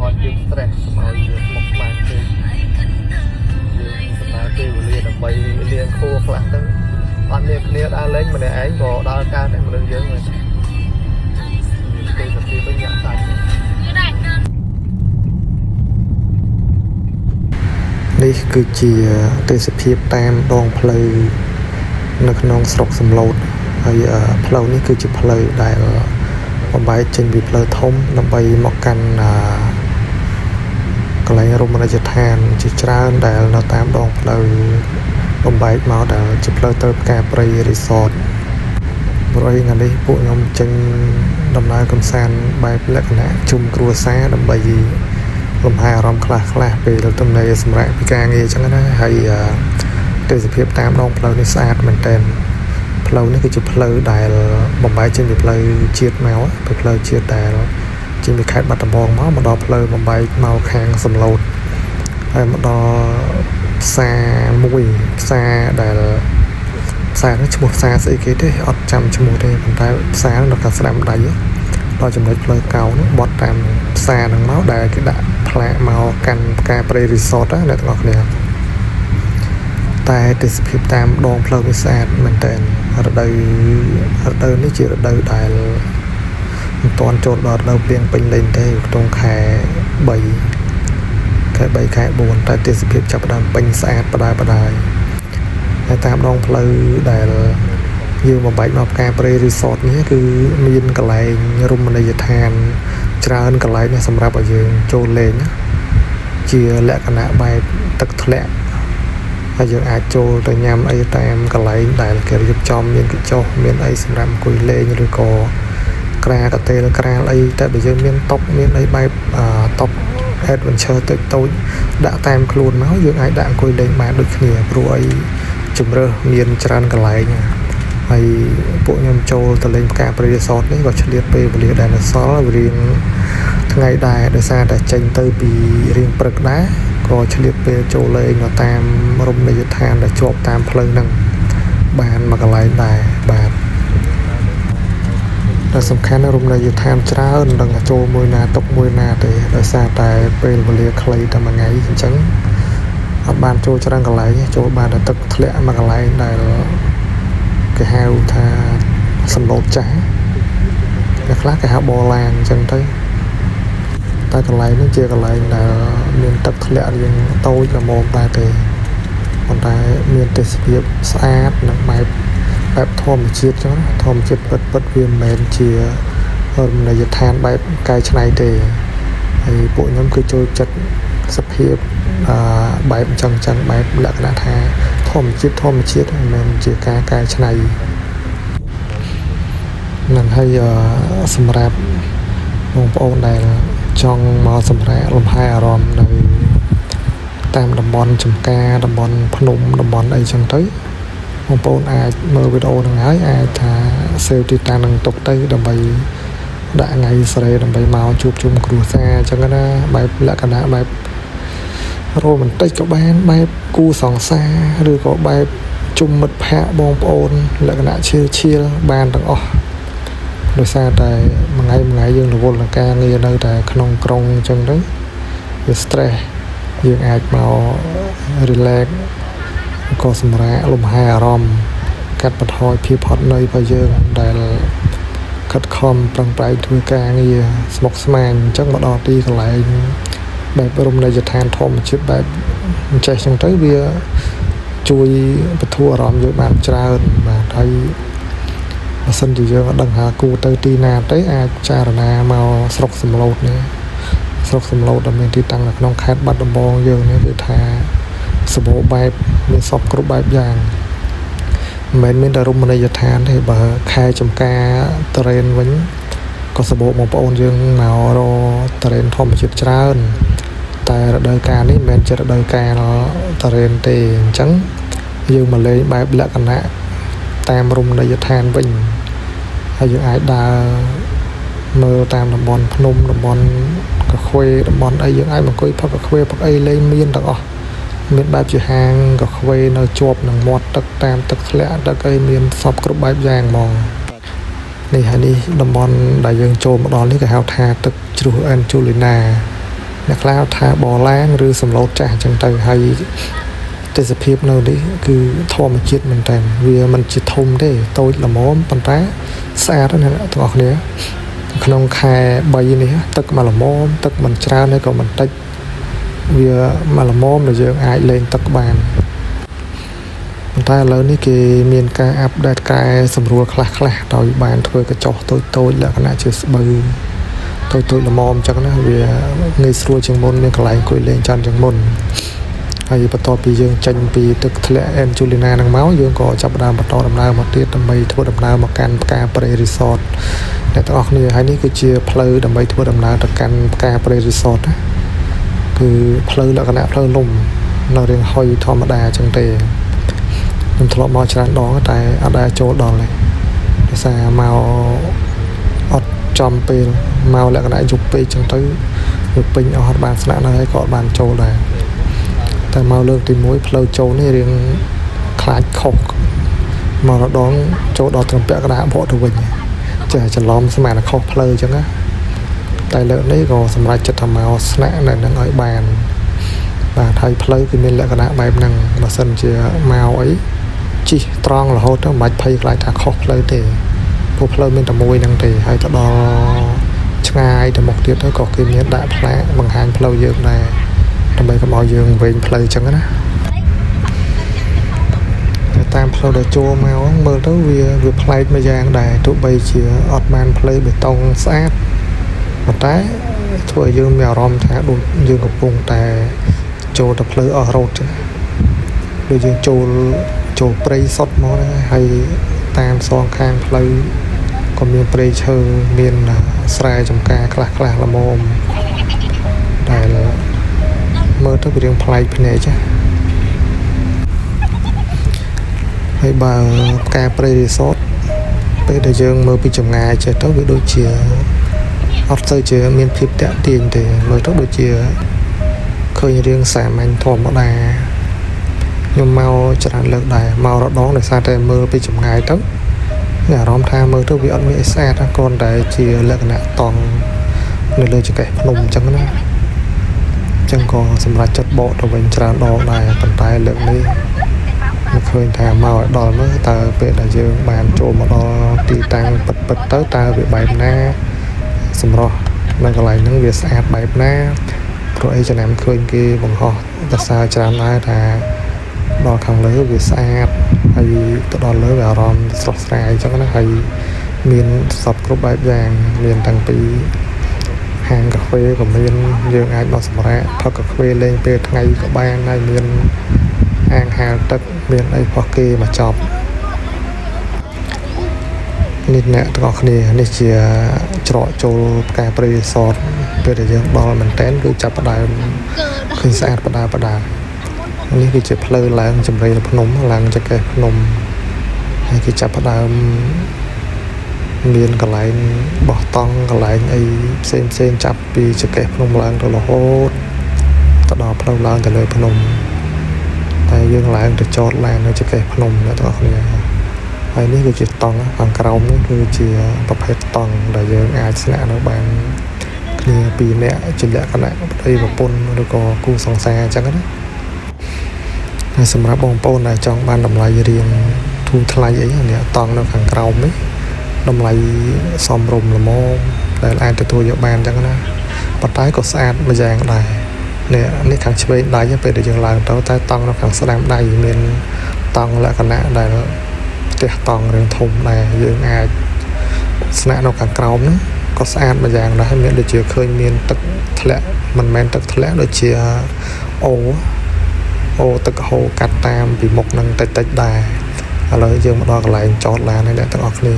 ឲ្យយើង stress កុំឲ្យយើងមកខ្មាស់ពេកយើងសម្រាប់ពេលវេលាដើម្បីរៀនខួរខ្លះទៅអត់មានគ្នាដើរលេងម្នាក់ឯងក៏ដើរកើតតែមនុស្សយើងហ្នឹងពេលទៅពីវិញញាក់សាច់នេះគឺជាទេសភាពតាមដងផ្លូវនៅក្នុងស្រុកសំឡូតហើយផ្លូវនេះគឺជាផ្លូវដែលបំបែកចេញពីផ្លូវធំដើម្បីមកកាន់កន្លែងរមណីយដ្ឋានជាច្រើនដែលនៅតាមដងផ្លូវបំបែកមកដែលជាផ្លូវទៅផ្កាព្រៃរីសតព្រោះថ្ងៃនេះពួកខ្ញុំចេញដំណើរកម្សាន្តបែបលក្ខណៈជុំគ្រួសារដើម្បីលំហែអារម្មណ៍ខ្លះពេលទំនេរសម្រាប់ពីការងារអញ្ចឹងណាហើយទេសភាពតាមដងផ្លូវនេះស្អាតមែនទែនផ្លូវនេះគឺជាផ្លូវដែលបំបែកចេញពីផ្លូវជាតិមកពីផ្លូវជាតិដែលចេញពីខេត្តបាត់ដំបងមកដល់ផ្លូវបំបែកមកខាងសំឡូតហើយមកដល់ផ្សារមួយផ្សារដែលផ្សារនេះឈ្មោះផ្សារស្អីគេទេអត់ចាំឈ្មោះទេប៉ុន្តែផ្សារនៅខាងស្ដាំដៃដល់ចំណុចផ្លូវកោនោះបត់តាមផ្សារហ្នឹងមកដែលគេដាក់ផ្លាកមកកាន់ផ្កាព្រៃរីសតណាអ្នកទាំងអស់គ្នាតែទេសភាពតាមដងផ្លូវនេះស្អាតមែនទែនរដូវនេះជារដូវដែលមិនទាន់ចូលដល់រដូវភ្លៀងពេញលេញទេក្នុងខែ3 ខែ4តែទេសភាពចាប់ផ្ដើមពេញស្អាតបដាយហើយតាមដងផ្លូវដែលយើងបំបែកមកផ្កាព្រៃរីសតនេះគឺមានកន្លែងរមណីយដ្ឋានច្រើនកន្លែងសម្រាប់ឲ្យយើងចូលលេងជាលក្ខណៈបែបទឹកធ្លាក់ហើយយើងអាចចូលទៅញ៉ាំអីតាមកន្លែងដែលគេរៀបចំមានកញ្ចុះមានអីសម្រាប់អង្គុយលេងឬក៏ក្រាកតេលក្រាលអីតែបើយើងមានតុបមានអីបែបតុប adventure តូចដាក់តាមខ្លួនមកយើងអាចដាក់អង្គុយលេងបានដូចគ្នាព្រោះអីជំរើសមានច្រើនកន្លែងហើយពួកខ្ញុំចូលទៅលេងផ្កាព្រៃរីសតនេះក៏ឆ្លៀតពេលវេលាដែលនៅសល់រៀងថ្ងៃដែរដោយសារតែចេញទៅពីរៀងព្រឹកដែរក៏ឆ្លៀតពេលចូលលេងនៅតាមរមណីយដ្ឋានដែលជាប់តាមផ្លូវហ្នឹងបានមកកន្លែងដែរបាទតែសំខាន់រមណីយដ្ឋានច្រើននឹងចូលមួយណាຕົកមួយណាទេដោយសារតែពេលវេលាខ្លីតែមួយថ្ងៃអញ្ចឹងអត់បានចូលច្រើនកន្លែងចូលបានតែទឹកធ្លាក់មកកន្លែងដែលគេហៅថាសំឡូតចាស់អ្នកខ្លះគេហៅបឡាងអញ្ចឹងទៅតែកន្លែងនេះជាកន្លែងដែលមានទឹកធ្លាក់រៀងតូចល្មមតែទេប៉ុន្តែមានទេសភាពស្អាតនិងបែបធម្មជាតិចឹងធម្មជាតិពិតវាមិនមែនជារមណីយដ្ឋានបែបកែច្នៃទេហើយពួកខ្ញុំគឺចូលចិត្តសភាពបែបអញ្ចឹងបែបលក្ខណៈថាធម្មជាតិមិនមែនជាការកែច្នៃនឹងហើយសម្រាប់បងប្អូនដែលចង់មកសម្រាកលំហែអារម្មណ៍នៅតាមតំបន់ចំការតំបន់ភ្នំតំបន់អីចឹងទៅបងប្អូនអាចមើលវីដេអូហ្នឹងហើយអាចថា save ទីតាំងនឹងទុកទៅដើម្បីដាក់ថ្ងៃស្រីដើម្បីមកជួបជុំគ្រួសារអញ្ចឹងណាបែបលក្ខណៈបែបរ៉ូមែនទិកក៏បានបែបគូសង្សារឬក៏បែបជុំមិត្តភ័ក្តិបងប្អូនលក្ខណៈឈៀលបានទាំងអស់ដោយសារតែមួយថ្ងៃយើងរវល់នឹងការងារនៅតែក្នុងក្រុងអញ្ចឹងទៅវា stress យើងអាចមក relax ក៏សម្រាកលំហែអារម្មណ៍កាត់បន្ថយភាពហត់នឿយរបស់យើងដែលខិតខំប្រឹងប្រែងធ្វើការងារស្មុគស្មាញអញ្ចឹងមកដល់ទីកន្លែងបែបរមណីយដ្ឋានធម្មជាតិបែបអញ្ចេះអញ្ចឹងទៅវាជួយបន្ធូរអារម្មណ៍យើងបានច្រើនបាទហើយបើសិនជាយើងអត់ដឹងថាគួរទៅទីណាទេអាចចារណាមកស្រុកសំឡូតនេះស្រុកសំឡូតដែលមានទីតាំងនៅក្នុងខេត្តបាត់ដំបងយើងនេះគឺថាសម្បូរបែបមានសពគ្រប់បែបយ៉ាងមិនមែនមានតែរមណីយដ្ឋានទេបើខែចំការតរ៉េនវិញក៏សម្បូរបងប្អូនយើងមករកតរ៉េនធម្មជាតិច្រើនតែរដូវកាលនេះមិនមែនជារដូវកាលតរ៉េនទេអញ្ចឹងយើងមកលេងបែបលក្ខណៈតាមរមណីយដ្ឋានវិញហើយយើងអាចដើរមើលតាមតំបន់ភ្នំតំបន់កខ្វេតំបន់អីយើងអាចមកអង្គុយផឹកកខ្វេផឹកអីលេងមានទាំងអស់មានបែបជាហាងកខ្វេនៅជាប់នឹងមាត់ទឹកតាមទឹកធ្លាក់ទឹកអីមានសពគ្រប់បែបយ៉ាងហ្មងនេះហើយនេះតំបន់ដែលយើងចូលមកដល់នេះគេហៅថាទឹកជ្រោះអែនជូលីណា អ្នកខ្លះថាបឡាងឬសំឡូតចាស់អញ្ចឹងទៅហើយទេសភាពនៅនេះគឺធម្មជាតិមែនតើវាមិនជាធំទេតូចល្មមប៉ុន្តែស្អាតណាស់ទាំងអស់គ្នាក្នុងខែ3នេះទឹកមកល្មមទឹកមិនច្រើនហើយក៏មិនតិចវាមកល្មមដែលយើងអាចលេងទឹកបានប៉ុន្តែឥឡូវនេះគេមានការអាប់ដេតកែសម្រួលខ្លះៗដោយបានធ្វើកញ្ចក់តូចៗលក្ខណៈជាស្បូវតូចល្មមអញ្ចឹងណាវាងាយស្រួលជាងមុនមានកន្លែងអង្គុយលេងច្រើនជាងមុនហើយបន្ទាប់ពីយើងចេញពីទឹកធ្លាក់ Angelina នឹងមកយើងក៏ចាប់ផ្ដើមបន្តដំណើរមកទៀតដើម្បីធ្វើដំណើរមកកាន់ផ្ការព្រៃ Resort អ្នកទាំងអស់គ្នាហើយនេះគឺជាផ្លូវដើម្បីធ្វើដំណើរទៅកាន់ផ្ការព្រៃ Resort ណាគឺផ្លូវលក្ខណៈផ្លូវលំនៅរាងហុយធម្មតាអញ្ចឹងទេខ្ញុំធ្លាប់មកច្រើនដងតែអត់ដែលចូលដល់ទេដោយសារមកអត់ចំពេលមកលក្ខណៈយប់ពេកអញ្ចឹងទៅវាពេញអស់អត់បានស្នាក់នៅហើយក៏អត់បានចូលដែរតែមកលើកទី1ផ្លូវចូលនេះរៀងខ្លាចខុសមករដងចូលដល់ត្រឹមពាក់កណ្ដាលបកទៅវិញចេះច្រឡំស្មានខុសផ្លូវអញ្ចឹងណាតែលើកនេះក៏សម្រេចចិត្តថាមកស្នាក់នៅនឹងឲ្យបានបាទហើយផ្លូវគឺមានលក្ខណៈបែបហ្នឹងបើសិនជាមកអីជីត្រង់រហូតទៅមិនបាច់ភ័យខ្លាចថាខុសផ្លូវទេព្រោះផ្លូវមានតែមួយហ្នឹងទេហើយទៅដល់ឆ្ងាយទៅមុខទៀតទៅក៏គេមានដាក់ផ្លាកបង្ហាញផ្លូវយើងដែរដើម្បីកុំឲ្យយើងវែងផ្លូវអញ្ចឹងណាតាមផ្លូវដែលចូលមកមើលទៅវាប្លែកមួយយ៉ាងដែរទោះបីជាអត់បានផ្លូវបេតុងស្អាតប៉ុន្តែធ្វើឲ្យយើងមានអារម្មណ៍ថាដូចយើងកំពុងតែចូលទៅផ្លូវអស់រ៉ូតចឹងដូចយើងចូលព្រៃសុទ្ធមកហ្នឹងហើយតាមសងខាងផ្លូវក៏មានព្រៃឈើមានស្រែចម្ការខ្លះល្មមដែលមើលទៅវារឿងប្លែកភ្នែកចាហើយបើផ្ការព្រៃ Resort ពេលដែលយើងមើលពីចម្ងាយចេះទៅវាដូចជាអត់ទៅជាមានភាពតាក់ទាញទេមើលទៅដូចជាឃើញរឿងសាមញ្ញធម្មតាខ្ញុំមកច្រើនលើកដែរមករដងដោយសារតែមើលពីចម្ងាយទៅមានអារម្មណ៍ថាមើលទៅវាអត់មានអីស្អាតគ្រាន់តែជាលក្ខណៈតង់នៅលើចង្កេះភ្នំអញ្ចឹងណាចឹងក៏សម្រាប់ចិត្តបកទៅវិញច្រើនដងដែរប៉ុន្តែលើកនេះមិនឃើញថាមកឲ្យដល់មើលតើពេលដែលយើងបានចូលមកដល់ទីតាំងពិតទៅតើវាបែបណាសម្រស់នៅកន្លែងហ្នឹងវាស្អាតបែបណាព្រោះអីចំណាំឃើញគេបង្ហោះតែសារច្រើនដែរថាដល់ខាងលើវាស្អាតហើយទៅដល់លើវាអារម្មណ៍ស្រស់ស្រាយអញ្ចឹងណាហើយមានសពគ្រប់បែបយ៉ាងមានតាំងពីហាងកាហ្វេក៏មានយើងអាចមកសម្រាកផឹកកាហ្វេលេងពេលថ្ងៃក៏បានហើយមានអាងហាលទឹកមានអីផុសគេមកចប់នេះអ្នកទាំងអស់គ្នានេះជាច្រកចូលផ្ការព្រៃ Resort ពេលដែលយើងដល់មែនតើគឺចាប់ផ្ដើមឃើញស្អាតបដានេះគឺជាផ្លូវឡើងជំរៃភ្នំឡើងចង្កេះភ្នំហើយគេចាប់ផ្ដើមមានកន្លែងបោះតង់កន្លែងអីផ្សេងចាប់ពីចង្កេះភ្នំឡើងទៅរហូតទៅដល់ផ្លូវឡើងទៅលើភ្នំតែយើងឡើងទៅចតឡាននៅចង្កេះភ្នំអ្នកទាំងអស់គ្នាហើយនេះគឺជាតង់ខាងក្រោមនេះគឺជាប្រភេទតង់ដែលយើងអាចស្នាក់នៅបានគ្នា2នាក់ជាលក្ខណៈប្តីប្រពន្ធឬក៏គូសង្សារអញ្ចឹងណាហើយសម្រាប់បងប្អូនដែលចង់បានតម្លៃរៀងធូរថ្លៃអីនេះតង់នៅខាងក្រោមនេះតម្លៃសមរម្យល្មមដែលអាចទទួលយកបានអញ្ចឹងណាប៉ុន្តែក៏ស្អាតមួយយ៉ាងដែរនេះខាងឆ្វេងដៃពេលដែលយើងឡើងទៅតែតង់នៅខាងស្ដាំដៃមានតង់លក្ខណៈដែលផ្ទះតង់រឿងធំដែរយើងអាចស្នាក់នៅខាងក្រោមហ្នឹងក៏ស្អាតមួយយ៉ាងដែរហើយមានដូចជាឃើញមានទឹកធ្លាក់មិនមែនទឹកធ្លាក់ដូចជាអូទឹកហូរកាត់តាមពីមុខនឹងតិចដែរឥឡូវយើងមកដល់កន្លែងចតឡានហើយអ្នកទាំងអស់គ្នា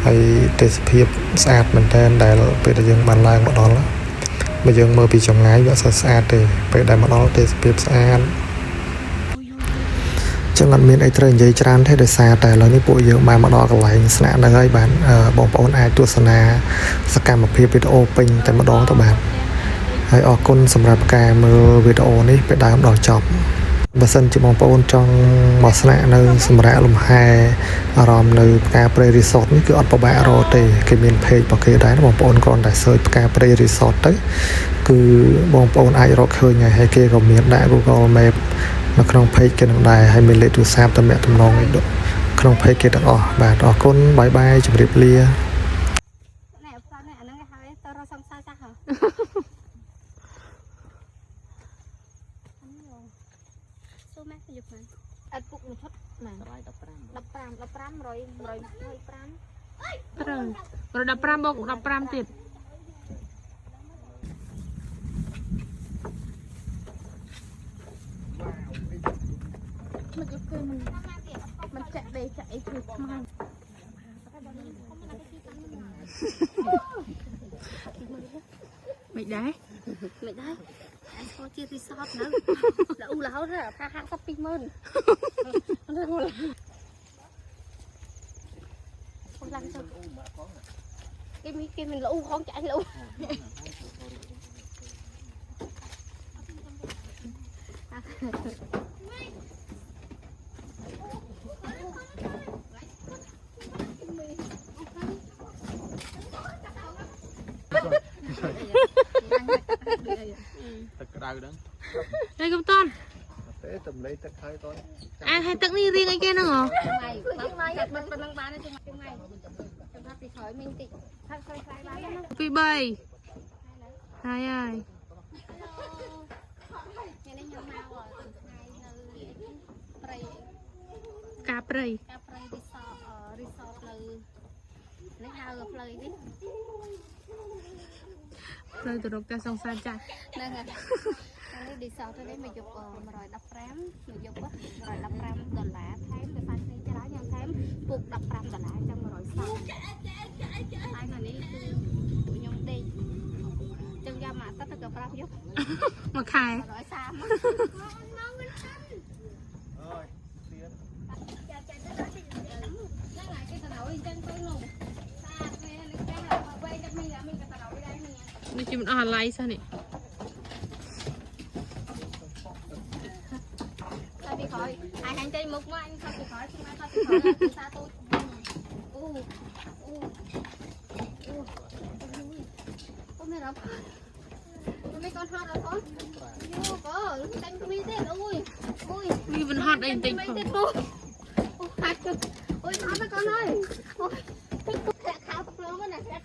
ហើយទេសភាពស្អាតមែនតើដែលពេលដែលយើងបានឡើងមកដល់បើយើងមើលពីចម្ងាយវាអត់ស្អាតទេពេលដែលមកដល់ទេសភាពស្អាតចឹងអត់មានអីត្រូវនិយាយច្រើនទេដោយសារតែឥឡូវនេះពួកយើងបានមកដល់កន្លែងស្នាក់នៅហើយបានបងប្អូនអាចទស្សនាសកម្មភាពវីដេអូពេញតែម្ដងទៅបាទហើយអរគុណសម្រាប់ការមើលវីដេអូនេះពីដើមដល់ចប់ បើសិនជាបងប្អូនចង់មកស្នាក់នៅសម្រាប់លំហែអារម្មណ៍នៅផ្កាព្រៃ resort នេះគឺអត់ពិបាករកទេគេមាន page របស់គេដែរបងប្អូនគ្រាន់តែ search ផ្កាព្រៃ resort ទៅគឺបងប្អូនអាចរកឃើញហើយគេក៏មានដាក់ Google Map នៅក្នុង page គេនឹងដែរហើយមានលេខទូរស័ព្ទតំណែងក្នុង page គេទាំងអស់បាទអរគុណបាយបាយជម្រាបលាណែអាហ្នឹងគេហៅទៅរកសង្សារចាស់ហ៎សូមមកយកមកអត់ពុកមួយឈុតមក115 115 បូក15ទៀតមកយកគេមិនចាក់ដេកចាក់អីគឺខ្មៅមិនដែរអញស្គាល់ជារីសតនៅរហូតទៅថា50-20000ឡើងទៅគេមិនលូផងចាក់លូទឹកក្តៅហ្នឹង đâyកំតន់ ទេតំលេទឹកហើយតោះ អាហើយទឹកនេះរៀងអីគេហ្នឹងហ៎ ថ្ងៃកាត់បិទប៉ុណ្ណឹងបានទេថ្ងៃចាំថាពីក្រោយមីងតិចថាខ្សែបានណា 2 3ហើយថ្ងៃនេះខ្ញុំមកថ្ងៃនៅព្រៃ កាព្រៃ ការព្រៃរីសតនៅនេះហៅផ្លូវនេះ ផ្លូវទៅរកផ្ទះសង្សារចាស់ ហ្នឹងហើយនេះរីសតនេះមកយក115មកយក$115 ថែមទៅសាច់នេះច្រើនយ៉ាងថែមពុក$15ចាំ140ហើយនៅនេះគឺខ្ញុំដេកចឹងយកមកទឹកទៅប្រាប់យក មួយខែ 130នេះជិះមិនអស់អាឡៃសោះនេះ ថាពីក្រោយអាយហាញ់ចេញមុខមកអញថាពីក្រោយខ្ញុំថាពីក្រោយគឺសាទូចអូមានរាប់មិនកូនហត់អត់កូនយោក៏តែញគ្មានទេអូយ មានមិនហត់អីបន្តិចផង ហាត់អូយហត់ទៅកូនហើយអូយតែខោព្រមណាតែ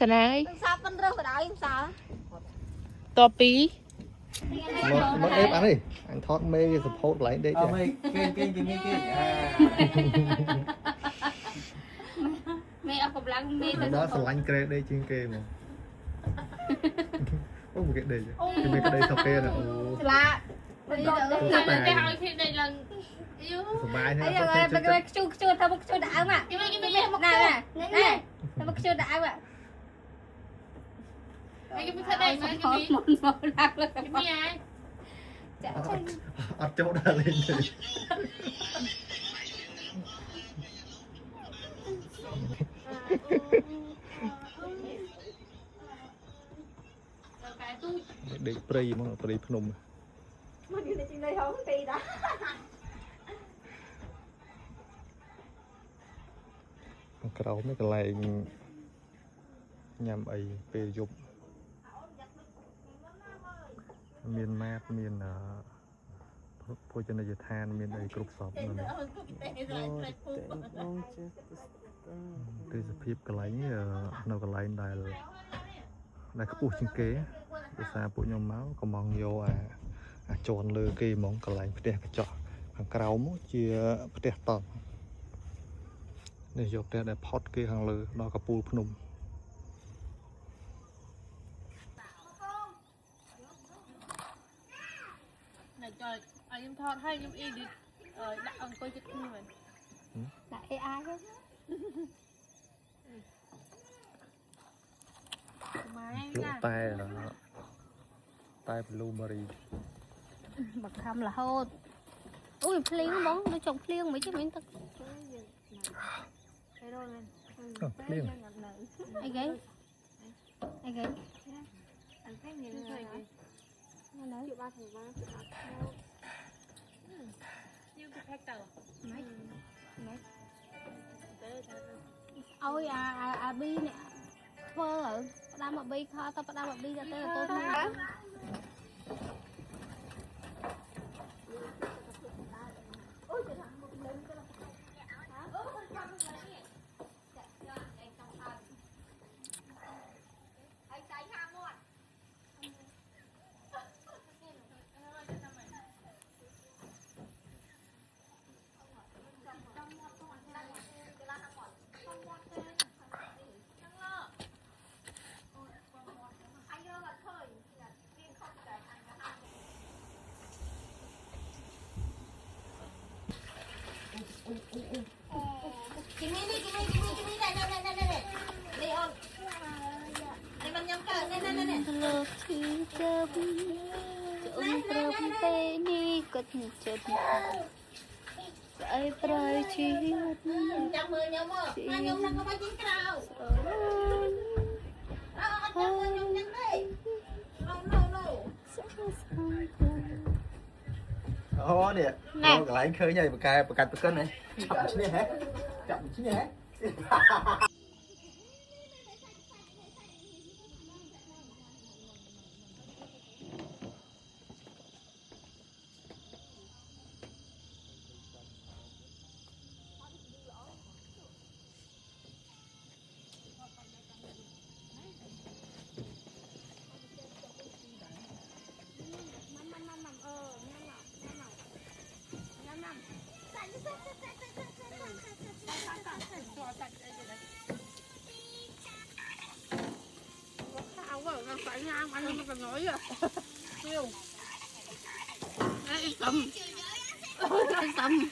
ស្នាយ សាប៉ុនរើសបដ ாய் សា តពី មកអេបអានេះអញថតមេវាសពោតកន្លែងដេកទេមេគេមេអស់កម្លាំងមេទៅ ដល់ស្រឡាញ់ក្រេដេកជាងគេមកអូគេដេកគេមានក្តីសុខគេណាអូ ស្លាទៅ តែឲ្យគេដេកឡើងយូ សុបាយទេ អីទៅខ្ជូថាមកខ្ជូដើមគេមានមកណាតែមកខ្ជូដើម អីគេមិនធ្វើដេកមកគេមាន មកដាក់លើ គេមានហើយ ចា អត់ចូលដល់លេងទេ ដេកព្រៃហ្មងព្រៃភ្នំ មកនេះជិះលេហងទីដែរ ក្រោមនេះកន្លែងញ៉ាំអីពេលយប់មានម៉ាតមានភោជនីយដ្ឋានមានអីគ្រប់សពនៅនេះទេសភាពកន្លែងនេះនៅកន្លែងដែលខ្ពស់ជាងគេដោយសារពួកខ្ញុំមកកំងយកអាចន់លើគេហ្មងកន្លែងផ្ទះកញ្ចក់ខាងក្រោមជាផ្ទះតង់នេះយកផ្ទះដែលផុតគេខាងលើដល់កពូលភ្នំ này trời anh em thọt hay em y đi đặt ông coi chụp như vậyដាក់ AI ហ្នឹង តែ blueberry មកខំរហូតអូយភ្លៀងហ្មងដូចចង់ភ្លៀងមិនទេមានទឹកភ្លៀងអីគេ ăn khách nhiều Như thôi thế kì nó nói chịu ba thằng ba như cái khách tàu mấy mấy tới ôi bi nè phơ ở đam mà bi kho tao đam mà bi ra tới là tôi không Kimi này đây ôn đây mình nhắm cờ đây này លោកឈឺចាំអូនប្រពទេនេះគាត់ចិត្តស្អីប្រៃជីវិត chăm mưa nhau mưa hai nhung đang có bao nhiêu cào អូ chăm mưa nhung nhắn đi no ស្អីស្អី អូនេះកន្លែងឃើញហើយប្រកាសប្រកាសប្រកិនហ៎ចាប់ឈ្នះហ៎ចាប់ឈ្នះហ៎ áo vở nó phải nhang ăn nó còn nói à siêu đấy cầm cầm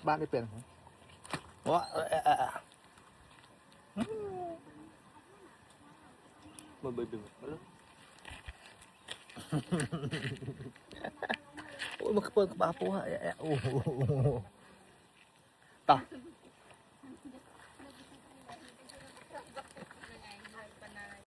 bạn đi biển một bơi biển ôi mà khơi ba phố hả ta